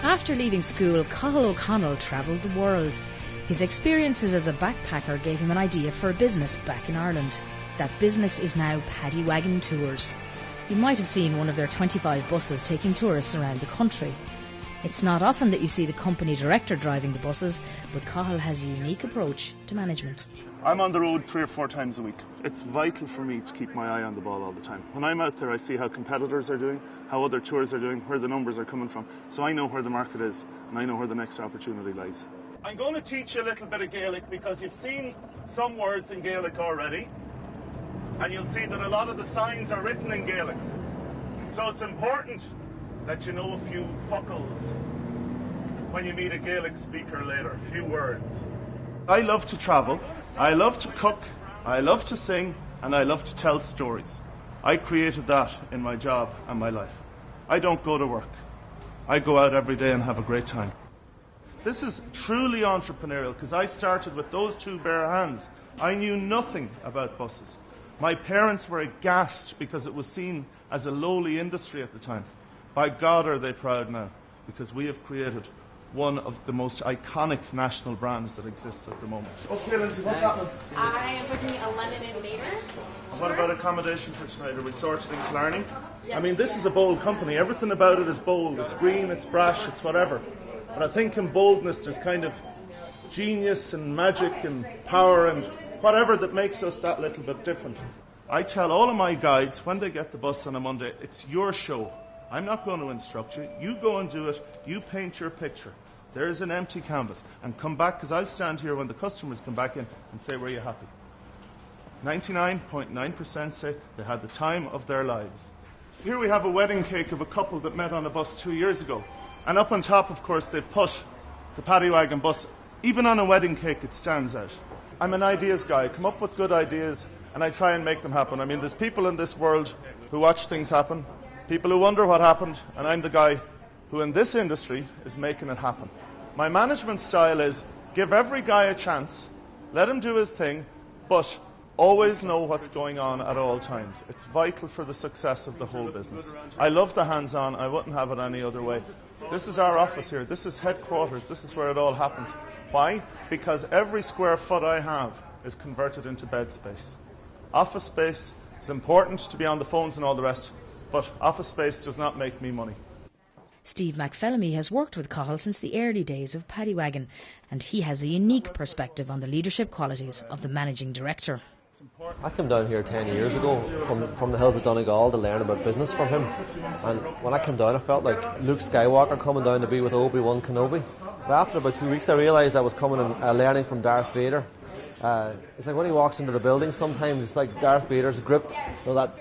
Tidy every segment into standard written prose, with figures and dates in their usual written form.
After leaving school, Cathal O'Connell travelled the world. His experiences as a backpacker gave him an idea for a business back in Ireland. That business is now Paddywagon Tours. You might have seen one of their 25 buses taking tourists around the country. It's not often that you see the company director driving the buses, but Cathal has a unique approach to management. I'm on the road 3 or 4 times a week. It's vital for me to keep my eye on the ball all the time. When I'm out there, I see how competitors are doing, how other tours are doing, where the numbers are coming from. So I know where the market is, and I know where the next opportunity lies. I'm going to teach you a little bit of Gaelic because you've seen some words in Gaelic already, and you'll see that a lot of the signs are written in Gaelic. So it's important that you know a few fuckles when you meet a Gaelic speaker later, a few words. I love to travel, I love to cook, I love to sing, and I love to tell stories. I created that in my job and my life. I don't go to work. I go out every day and have a great time. This is truly entrepreneurial because I started with those 2 bare hands. I knew nothing about buses. My parents were aghast because it was seen as a lowly industry at the time. By God are they proud now, because we have created one of the most iconic national brands that exists at the moment. Okay, Lindsay, what's happening? I am booking a London and Mater. What about accommodation for tonight? Are we sorted in Killarney? Yes. I mean, this is a bold company. Everything about it is bold. It's green, it's brash, it's whatever. But I think in boldness there's kind of genius and magic and power and whatever that makes us that little bit different. I tell all of my guides when they get the bus on a Monday, it's your show. I'm not going to instruct you. You go and do it. You paint your picture. There's an empty canvas. And come back, because I'll stand here when the customers come back in and say, were you happy? 99.9% say they had the time of their lives. Here we have a wedding cake of a couple that met on a bus 2 years ago. And up on top, of course, they've put the Paddywagon bus. Even on a wedding cake, it stands out. I'm an ideas guy. I come up with good ideas, and I try and make them happen. I mean, there's people in this world who watch things happen, people who wonder what happened, and I'm the guy who in this industry is making it happen. My management style is give every guy a chance, let him do his thing, but always know what's going on at all times. It's vital for the success of the whole business. I love the hands-on. I wouldn't have it any other way. This is our office here. This is headquarters. This is where it all happens. Why? Because every square foot I have is converted into bed space. Office space is important to be on the phones and all the rest, but office space does not make me money. Steve McPhellamy has worked with Cathal since the early days of Paddywagon, and he has a unique perspective on the leadership qualities of the managing director. I came down here 10 years ago from the hills of Donegal to learn about business from him, and when I came down I felt like Luke Skywalker coming down to be with Obi-Wan Kenobi. But after about 2 weeks I realised I was coming and learning from Darth Vader. It's like when he walks into the building sometimes it's like Darth Vader's grip, that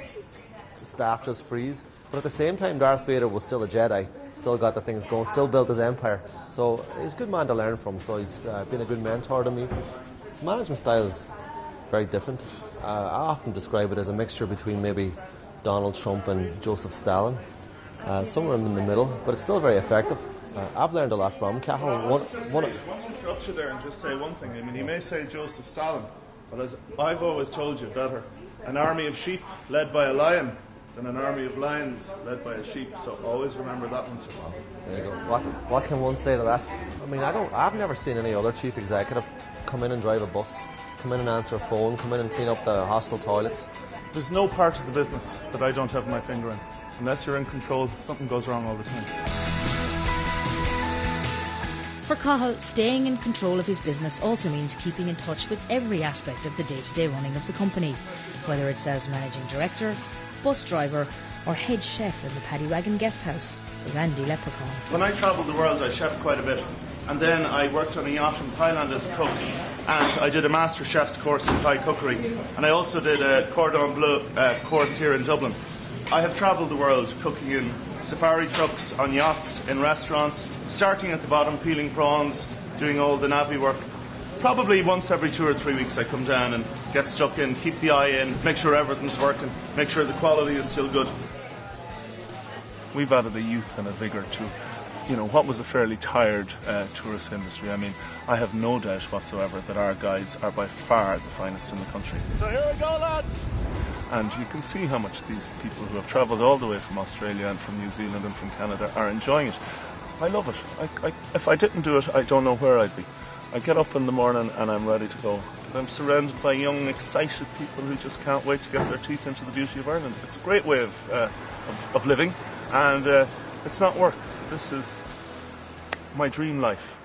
staff just freeze. But at the same time Darth Vader was still a Jedi, still got the things going, still built his empire. So he's a good man to learn from, so he's been a good mentor to me. His management style is very different. I often describe it as a mixture between maybe Donald Trump and Joseph Stalin, somewhere in the middle, but it's still very effective. I've learned a lot from Cathal. I want to interrupt you there and just say one thing. I mean, you may say Joseph Stalin, but as I've always told you, better an army of sheep led by a lion than an army of lions led by a sheep. So always remember that one, sir. There you go. What can one say to that? I mean, I've never seen any other chief executive come in and drive a bus, come in and answer a phone, come in and clean up the hostel toilets. There's no part of the business that I don't have my finger in. Unless you're in control, something goes wrong all the time. For Cathal, staying in control of his business also means keeping in touch with every aspect of the day-to-day running of the company, whether it's as managing director, bus driver or head chef in the Paddywagon guest house, the Randy Leprechaun. When I travelled the world, I chefed quite a bit. And then I worked on a yacht in Thailand as a cook. And I did a master chef's course in Thai cookery. And I also did a cordon bleu course here in Dublin. I have travelled the world cooking in safari trucks, on yachts, in restaurants, starting at the bottom, peeling prawns, doing all the navvy work. Probably once every 2 or 3 weeks I come down and get stuck in, keep the eye in, make sure everything's working, make sure the quality is still good. We've added a youth and a vigour to, what was a fairly tired tourist industry. I mean, I have no doubt whatsoever that our guides are by far the finest in the country. So here we go, lads! And you can see how much these people who have travelled all the way from Australia and from New Zealand and from Canada are enjoying it. I love it. If I didn't do it, I don't know where I'd be. I get up in the morning and I'm ready to go. I'm surrounded by young, excited people who just can't wait to get their teeth into the beauty of Ireland. It's a great way of living, and it's not work. This is my dream life.